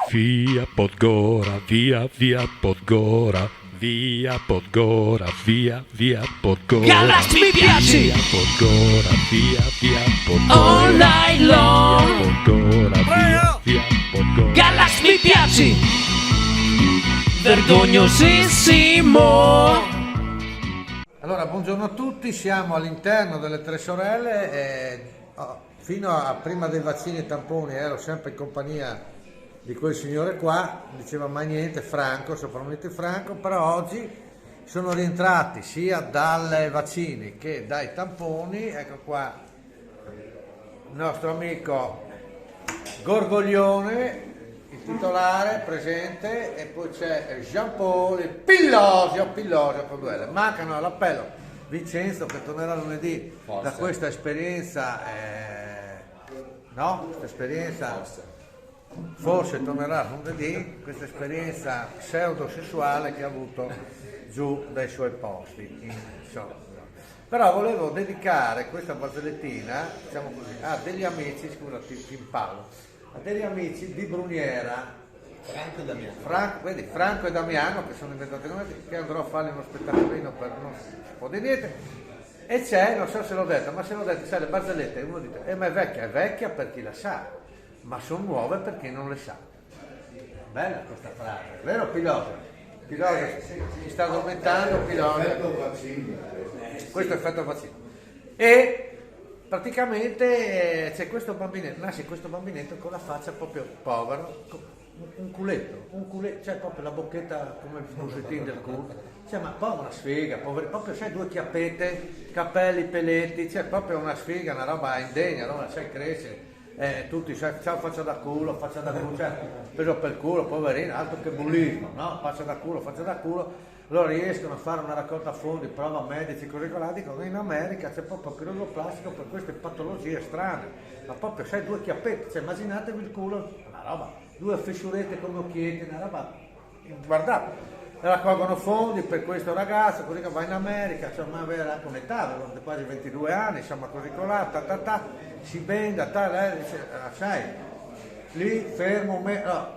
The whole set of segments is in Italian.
Via Podgora, via Podgora, via Podgora, via Podgora. Galast mi piaci! Via Podgora, via Podgora. All night long! Via Podgora, via Podgora. Galast mi piaci! Vergognosissimo! Allora, buongiorno a tutti, siamo all'interno delle Tre Sorelle e fino a prima dei vaccini e tamponi ero sempre in compagnia di quel signore qua, diceva mai niente, Franco, soprannome Franco, però oggi sono rientrati sia dai vaccini che dai tamponi. Ecco qua il nostro amico Gorgoglione, il titolare presente, e poi c'è Jean-Paul Pillosio con due L. Mancano all'appello Vincenzo, che tornerà lunedì da questa esperienza, forse tornerà lunedì, questa esperienza pseudosessuale che ha avuto giù dai suoi posti, insomma. Però volevo dedicare questa barzellettina, diciamo così, a degli amici, scusa ti impallo, a degli amici di Bruniera, Franco e Damiano, che sono inventati noi, che andrò a fare uno spettacolino per non si può dire niente. E c'è, non so se l'ho detto, ma se l'ho detto, sai, le barzellette, uno dice, ma è vecchia per chi la sa, ma sono nuove per chi non le sa. Bella questa frase, vero Pilota? Si sta addormentando Pilota. Questo è effetto vaccino. E praticamente c'è questo bambinetto con la faccia proprio povero, un culetto, cioè proprio la bocchetta come il busettino del culo, cioè ma poi una sfiga, proprio sai, due chiappette, capelli, peletti, cioè proprio una sfiga, una roba indegna, no? Sai, cresce, tutti sai, ciao faccia da culo, cioè preso per culo, poverino, altro che bullismo, no? Faccia da culo. Loro riescono a fare una raccolta fondi, prova medici, così colà, dicono in America c'è proprio chirurgo plastico per queste patologie strane, ma proprio sai, due chiappette, cioè immaginatevi il culo, una roba, due fissurette come occhietti, una roba, guardate, raccolgono fondi per questo ragazzo, così che va in America, cioè ma aveva anche un'età, aveva quasi 22 anni, insomma così colà, si benda, lei dice, sai, lì fermo,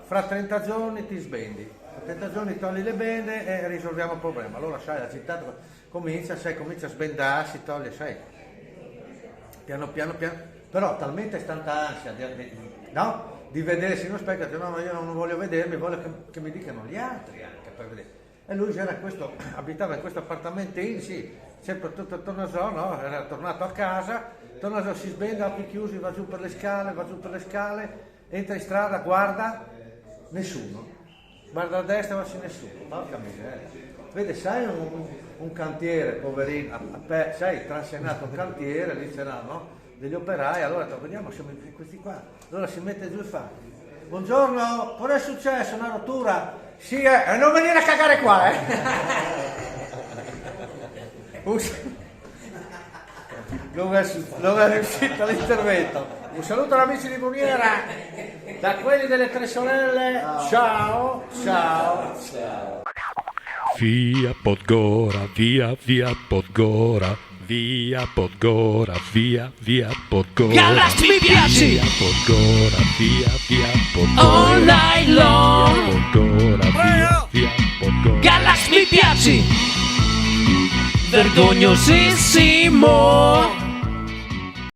fra 30 giorni ti sbendi. 30 giorni togli le bende e risolviamo il problema. Allora sai, la città comincia a sbendarsi, toglie, sai, piano, però talmente è tanta ansia di vedersi in uno specchio, che no, ma io non voglio vedermi, voglio che mi dicano gli altri anche per vedere. E lui abitava in questo appartamento sempre tutto attorno a Zoo, no? Era tornato a casa, si sbenda, occhi chiusi, va giù per le scale, entra in strada, guarda, nessuno. Guarda a destra, ma c'è nessuno, porca miseria. Vede, sai, un cantiere, poverino, sai, transenato un cantiere, lì c'erano degli operai, allora vediamo, siamo questi qua. Allora si mette giù e fa, buongiorno, cosa è successo, una rottura? Sì, non venire a cagare qua, Non è riuscito l'intervento. Un saluto agli amici di Bruniera, da quelli delle Tre Sorelle, ciao. Via Podgora, via Podgora, via Podgora, via Podgora. Galast mi piaci! Via Podgora, via Podgora. All night long! Via Podgora, via Podgora. Galast mi piaci! Vergognosissimo!